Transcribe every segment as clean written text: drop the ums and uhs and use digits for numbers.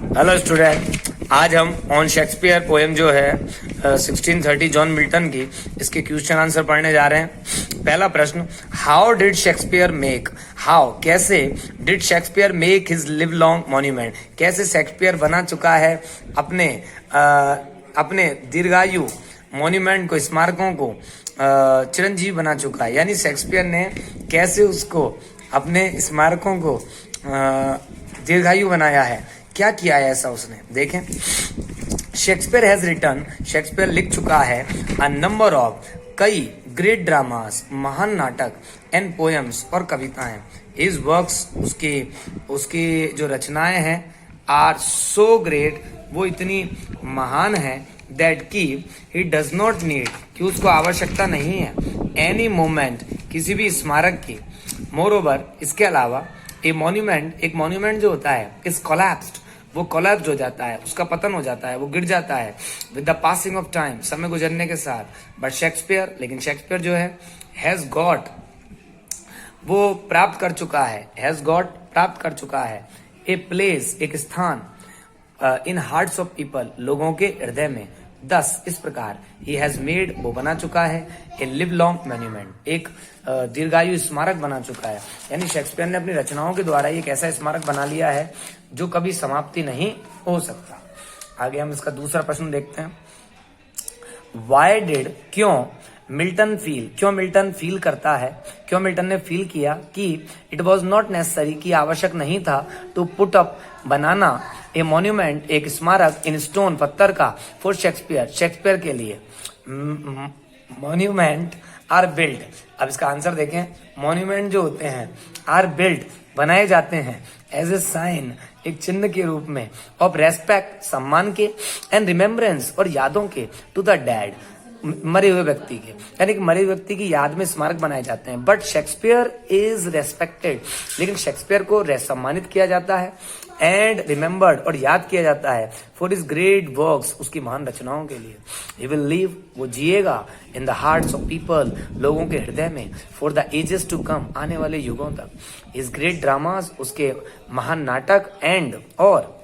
Hello student, आज हम on Shakespeare poem जो है 1630 जॉन मिल्टन की, इसके क्वेश्चन आंसर पढ़ने जा रहे हैं। पहला प्रश्न, how did Shakespeare make, how कैसे did Shakespeare make his live long monument, कैसे शेक्सपियर बना चुका है अपने दीर्घायु मॉन्यूमेंट को, स्मारकों को चिरंजीवी बना चुका है। यानी शेक्सपियर ने कैसे उसको अपने स्मारकों को दीर्घायु बनाया है, क्या किया है ऐसा उसने। देखें, शेक्सपियर हैज रिटन, शेक्सपियर लिख चुका है अ नंबर ऑफ, कई ग्रेट ड्रामास, महान नाटक, एंड पोएम्स और कविताएं। हिज वर्क्स, उसकी जो रचनाएं हैं, आर सो ग्रेट, वो इतनी महान है, दैट की ही डज नॉट नीड, कि उसको आवश्यकता नहीं है, एनी मोमेंट, किसी भी स्मारक की। मोर ओवर, इसके अलावा ए मॉन्यूमेंट, एक मॉन्यूमेंट जो होता है, इज कोलैप्स्ड, वो कोलैप्स हो जाता है, उसका पतन हो जाता है, वो गिर जाता है with the passing of time, समय गुजरने के साथ। बट शेक्सपियर, लेकिन शेक्सपियर जो है, हैज गॉट, वो प्राप्त कर चुका है, हैज गॉट प्राप्त कर चुका है, ए प्लेस, एक स्थान, इन हार्ट्स ऑफ पीपल, लोगों के हृदय में। दस, इस प्रकार, ही हैज मेड, वो बना चुका है, ए लिव लॉन्ग मॉन्यूमेंट, एक दीर्घायु स्मारक बना चुका है। यानी शेक्सपियर ने अपनी रचनाओं के द्वारा एक ऐसा स्मारक बना लिया है जो कभी समाप्ति नहीं हो सकता। आगे हम इसका दूसरा प्रश्न देखते हैं। वाई डिड, क्यों मिल्टन फील, क्यों मिल्टन फील करता है, क्यों मिल्टन ने फील किया कि इट वॉज नॉट नेसेसरी, कि आवश्यक नहीं था, टू पुट अप, बनाना, ए मॉन्यूमेंट, एक स्मारक, इन स्टोन, पत्थर का, फॉर शेक्सपियर, शेक्सपियर के लिए। मॉन्यूमेंट आर बिल्ड, अब इसका आंसर देखें। मॉन्यूमेंट जो होते हैं, आर बिल्ड, बनाए जाते हैं, एज ए साइन, एक चिन्ह के रूप में, ऑफ रेस्पेक्ट, सम्मान के, एंड रिमेम्बरेंस, और यादों के, टू द डेड, मरे हुए व्यक्ति के, यानी कि मरे हुए व्यक्ति की याद में स्मारक बनाए जाते हैं। बट शेक्सपियर इज रेस्पेक्टेड, लेकिन शेक्सपियर को सम्मानित किया जाता है, एंड रिमेम्बर्ड, और याद किया जाता है, फॉर हिज ग्रेट वर्क्स, उसकी महान रचनाओं के लिए। ही विल लिव, वो जिएगा, in the hearts of people, लोगों के हृदय में, for the ages to come, आने वाले युगों तक। हिज ग्रेट ड्रामास, उसके महान नाटक, एंड, और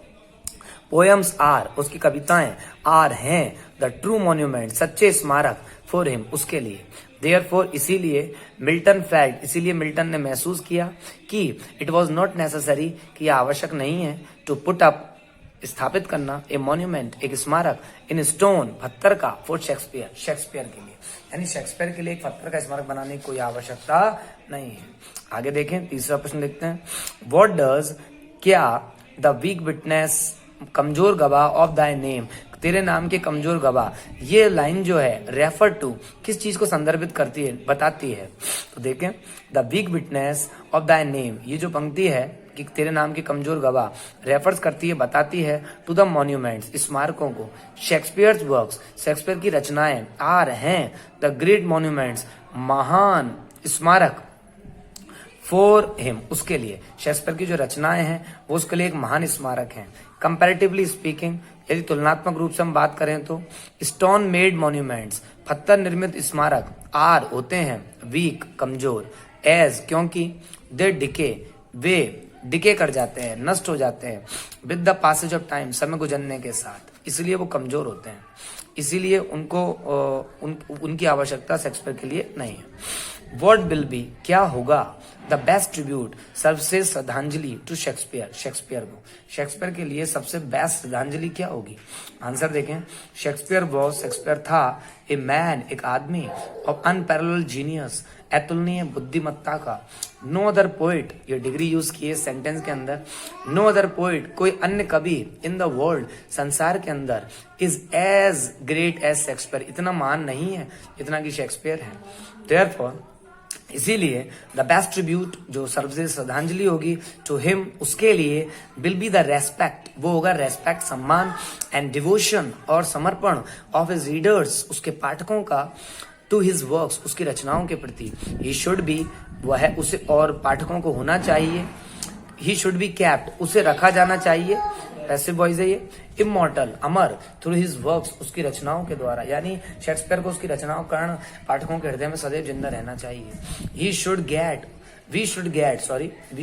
पोएम्स आर, उसकी कविताएं, आर, हैं, द ट्रू मॉन्यूमेंट, सच्चे स्मारक, फॉर हिम, उसके लिए। देयरफॉर, इसीलिए, मिल्टन फेल्ट, इसीलिए मिल्टन ने महसूस किया कि इट वॉज नॉट नेसेसरी, कि यह आवश्यक नहीं है, टू पुट अप, स्थापित करना, ए मॉन्यूमेंट, एक स्मारक, इन स्टोन, पत्थर का, फॉर शेक्सपियर, शेक्सपियर के लिए। यानी शेक्सपियर के लिए एक पत्थर का स्मारक बनाने की कोई आवश्यकता नहीं है। आगे देखें, तीसरा प्रश्न देखते हैं। व्हाट डज, क्या, द वीक विटनेस, कमजोर गवाह, ऑफ दाई नेम, तेरे नाम के कमजोर गवाह, ये लाइन जो है, रेफर टू, किस चीज को संदर्भित करती है, बताती है। तो देखें, the weak witness of thy name, ये जो पंक्ति है कि तेरे नाम के कमजोर गवाह, रेफर्स करती है, बताती है, टू द मॉन्यूमेंट्स, स्मारकों को, शेक्सपियर्स वर्क्स, शेक्सपियर की रचनाएं, आर, हैं, द ग्रेट मॉन्यूमेंट्स, महान स्मारक, फॉर हिम, उसके लिए। शेक्सपियर की जो रचनाएं हैं वो उसके लिए एक महान स्मारक हैं। कंपैरेटिवली स्पीकिंग, यदि तुलनात्मक रूप से हम बात करें तो, स्टोन मेड मॉन्यूमेंट्स, पत्थर निर्मित स्मारक, आर, होते हैं, वीक, कमजोर, एज, क्योंकि, दे डिके, वे डिके कर जाते हैं, नष्ट हो जाते हैं, with the passage of time, समय गुजरने के साथ, इसलिए वो कमजोर होते हैं, इसीलिए उनकी आवश्यकता शेक्सपियर के लिए नहीं है। व्हाट विल बी, क्या होगा, द बेस्ट ट्रिब्यूट, सबसे श्रद्धांजलि, टू शेक्सपियर, शेक्सपियर को, शेक्सपियर के लिए सबसे बेस्ट श्रद्धांजलि क्या होगी। आंसर देखें। शेक्सपियर वॉज, शेक्सपियर था, ए मैन, एक आदमी, ऑफ अनपैरेलल्ड जीनियस, अतुलनीय बुद्धिमत्ता का। नो अदर पोइट, ये डिग्री यूज किए सेंटेंस के अंदर, नो अदर पोइट, कोई अन्य कवि, इन द वर्ल्ड, संसार के अंदर, is as great as Shakespeare, इतना महान नहीं है जितना कि शेक्सपियर है। देयरफॉर, इसीलिए, द बेस्ट ट्रिब्यूट, जो सर्वश्रेष्ठ श्रद्धांजलि होगी, टू हिम, उसके लिए, विल बी द रेस्पेक्ट, वो होगा रेस्पेक्ट, सम्मान, एंड डिवोशन, और समर्पण, ऑफ हिज रीडर्स, उसके पाठकों का, टू हिज वर्क्स, उसकी रचनाओं के प्रति। ही शुड बी, वह उसे, और पाठकों को होना चाहिए, ही शुड बी कैप्ट, उसे रखा जाना चाहिए, पैसिव वॉइस है ये, इमॉर्टल, अमर, थ्रू हिज वर्क्स, उसकी रचनाओं के द्वारा। यानी शेक्सपियर को उसकी रचनाओं के कारण पाठकों के हृदय में सदैव जिंदा रहना चाहिए। He should get we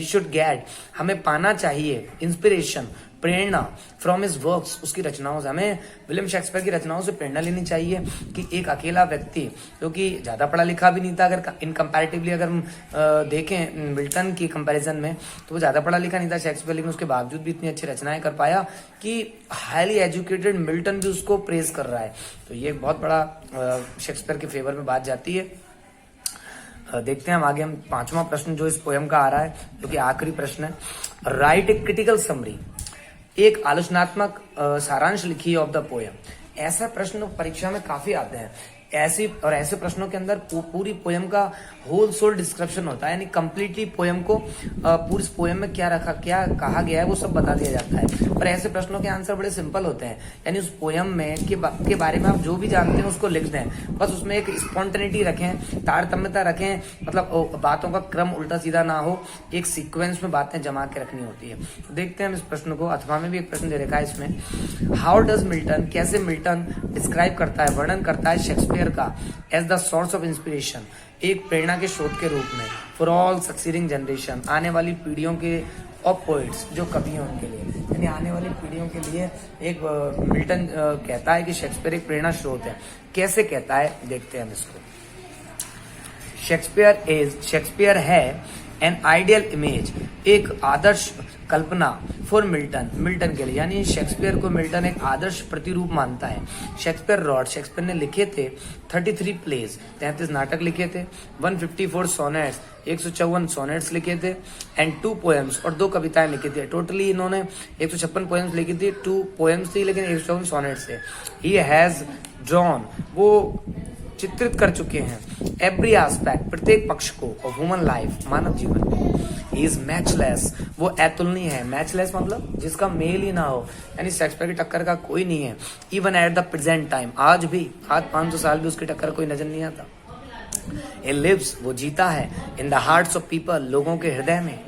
should get हमें पाना चाहिए इंस्पिरेशन, प्रेरणा फ्रॉम हिज वर्क्स, उसकी रचनाओं से। हमें विलियम शेक्सपियर की रचनाओं से प्रेरणा लेनी चाहिए कि एक अकेला व्यक्ति जो कि ज्यादा पढ़ा लिखा भी नहीं था, अगर इन कंपैरेटिवली अगर हम देखें मिल्टन की कंपैरिजन में, तो वो ज्यादा पढ़ा लिखा नहीं था शेक्सपियर, लेकिन उसके बावजूद भी इतनी अच्छी रचनाएं कर पाया कि हाईली एजुकेटेड मिल्टन भी उसको प्रेज कर रहा है। तो ये एक बहुत बड़ा शेक्सपियर के फेवर में बात जाती है। देखते हैं हम आगे, हम 5वां प्रश्न जो इस पोयम का आ रहा है, जो कि आखिरी प्रश्न है। राइट ए क्रिटिकल समरी, एक आलोचनात्मक सारांश लिखिए ऑफ द पोयम। ऐसा प्रश्न परीक्षा में काफी आते हैं। ऐसे प्रश्नों के अंदर पूरी पोयम का होल सोल डिस्क्रिप्शन होता है, यानी कंप्लीटली पोयम को पूरी पोयम में क्या कहा गया है वो सब बता दिया जाता है। और ऐसे प्रश्नों के आंसर बड़े सिंपल होते हैं, यानी उस पोयम में के बारे में आप जो भी जानते हैं उसको लिख दें, बस उसमें एक स्पॉन्टेनिटी रखें, तारतम्यता रखें, मतलब बातों का क्रम उल्टा सीधा ना हो, एक सीक्वेंस में बातें जमा के रखनी होती है। तो देखते हैं हम इस प्रश्न को। अथवा में भी एक प्रश्न दे रखा है इसमें, हाउ डज मिल्टन, कैसे मिल्टन डिस्क्राइब करता है, वर्णन करता है शेक्सपियर का as the source of inspiration, एक प्रेरणा के स्रोत के रूप में, फॉर ऑल सक्सीडिंग जनरेशन, आने वाली पीढ़ियों के, ऑफ पोइट्स, जो कवि हैं उनके लिए, यानी आने वाली पीढ़ियों के लिए एक मिल्टन कहता है कि शेक्सपियर एक प्रेरणा स्रोत है। कैसे कहता है देखते हैं हम इसको। शेक्सपियर है एन आइडियल इमेज, एक आदर्श कल्पना फॉर मिल्टन के लिए, यानी शेक्सपियर को मिल्टन एक आदर्श प्रतिरूप मानता है। शेक्सपियर ने लिखे थे 33 प्लेज, 33 नाटक लिखे थे, 154 सोनेट्स, 154 सोनेट्स लिखे थे, एंड 2 पोएम्स, और 2 कविताएं लिखी थी। टोटली इन्होंने 156 पोएम्स लिखी थी, 2 पोएम्स थी, लेकिन 154 सोनेट्स थे। ही हैज ड्रॉन, वो चित्रित कर चुके हैं एवरी एस्पेक्ट, प्रत्येक पक्ष को, ऑफ ह्यूमन लाइफ, मानव जीवन। ही इज मैचलेस, वो अतुलनीय है। मैचलेस मतलब जिसका मेल ही ना हो, यानी शेक्सपियर की टक्कर का कोई नहीं है। Even at the present time, आज 500 साल भी उसकी टक्कर कोई नजर नहीं आता। He lives, वो जीता है, इन द हार्ट्स ऑफ पीपल, लोगों के हृदय में,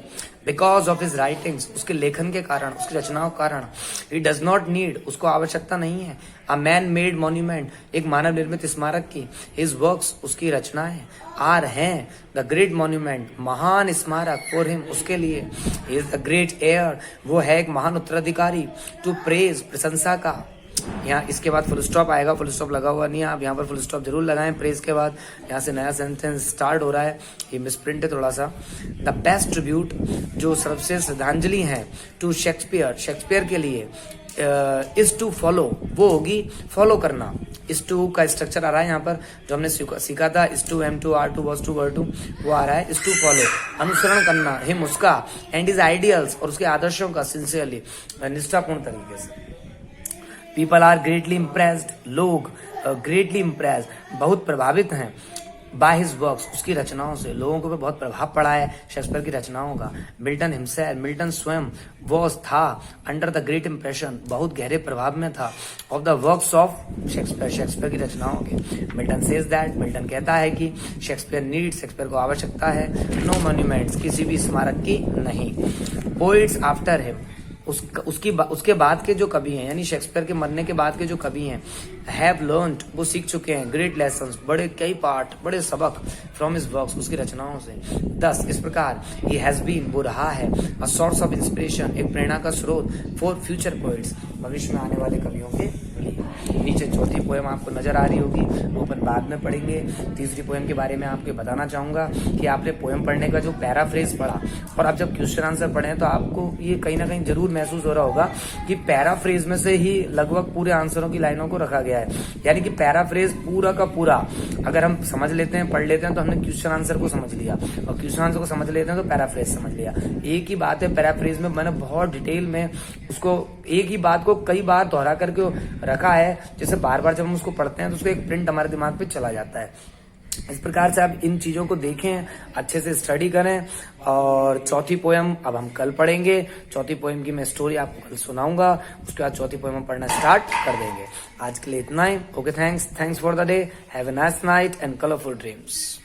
बिकॉज ऑफ हिज राइटिंग्स, उसके लेखन के कारण, उसकी रचनाओं के कारण। ही डज नॉट नीड, उसको आवश्यकता नहीं है, अ मैन मेड मॉन्यूमेंट, एक मानव निर्मित स्मारक की। हिज वर्क्स, उसकी रचनाएं, आर हैं द ग्रेट मॉन्यूमेंट, महान स्मारक, फॉर हिम, उसके लिए। He is the great air, वो है एक महान उत्तराधिकारी, टू प्रेज, प्रशंसा का। यहाँ इसके बाद फुल स्टॉप आएगा, फुल स्टॉप लगा हुआ नहीं है, आप यहाँ पर फुल स्टॉप जरूर लगाएं प्रेज के बाद। यहाँ से नया सेंटेंस स्टार्ट हो रहा है, ये मिसप्रिंट है थोड़ा सा। द बेस्ट ट्रिब्यूट, जो सबसे श्रद्धांजलि है, टू शेक्सपियर के लिए, इज टू फॉलो, वो होगी फॉलो करना। इस टू का स्ट्रक्चर आ रहा है यहाँ पर, जो हमने सीखा था, इस to, M2, R2, was2, were2, वो आ रहा है। इस टू फॉलो, अनुसरण करना, हिम, उसका, एंड हिज आइडियल्स, और उसके आदर्शों का, सिंसियरली, निष्ठापूर्ण तरीके से। पीपल आर ग्रेटली इम्प्रेस्ड, लोग ग्रेटली इम्प्रेस्ड, बहुत प्रभावित हैं, बाय हिज वर्क्स, उसकी रचनाओं से। लोगों को भी बहुत प्रभाव पड़ा है शेक्सपियर की रचनाओं का। मिल्टन हिमसेल्फ, मिल्टन स्वयं, वॉज, था, अंडर द ग्रेट इम्प्रेशन, बहुत गहरे प्रभाव में था, of the works of Shakespeare की रचनाओं के। मिल्टन सेज दैट, मिल्टन कहता है कि शेक्सपियर को आवश्यकता है, नो मॉन्यूमेंट्स, किसी भी स्मारक की नहीं। पोइट्स आफ्टर हिम, उसके बाद के जो कवि हैं, यानी शेक्सपियर के मरने के बाद के जो कवि हैं, हैव लर्न्ड, वो सीख चुके हैं, ग्रेट लेसन्स, कई पाठ, बड़े सबक, फ्रॉम हिज वर्क्स, उसकी रचनाओं से। थस, इस प्रकार, ही हैज बीन, वो रहा है, अ सोर्स ऑफ इंस्पिरेशन, एक प्रेरणा का स्रोत, फॉर फ्यूचर पोइट्स, भविष्य में आने वाले कवियों के लिए। नीचे चौथी पोएम आपको नजर आ रही होगी, वो अपन बाद में पढ़ेंगे। तीसरी पोएम के बारे में आपको बताना चाहूंगा कि आपने पोएम पढ़ने का जो पैराफ्रेज पढ़ा, और आप जब क्वेश्चन आंसर पढ़े तो आपको ये कहीं ना कहीं जरूर महसूस हो रहा होगा कि पैराफ्रेज में से ही लगभग पूरे आंसरों की लाइनों को रखा गया है। यानी कि पैराफ्रेज पूरा का पूरा अगर हम समझ लेते हैं, पढ़ लेते हैं, तो हमने क्वेश्चन आंसर को समझ लिया, और क्वेश्चन आंसर को समझ लेते हैं तो पैराफ्रेज समझ लिया। एक ही बात है, पैराफ्रेज में मैंने बहुत डिटेल में उसको, एक ही बात को कई बार दोहरा करके रखा है, जैसे बार बार जब हम उसको पढ़ते हैं तो उसको एक प्रिंट हमारे दिमाग पे चला जाता है। इस प्रकार से आप इन चीजों को देखें, अच्छे से स्टडी करें। और चौथी पोएम अब हम कल पढ़ेंगे। चौथी पोएम की मैं स्टोरी आपको कल सुनाऊंगा, उसके बाद चौथी पोएम हम पढ़ना स्टार्ट कर देंगे। आज के लिए इतना ही। Okay, thanks for the day, have a nice night and colourful dreams.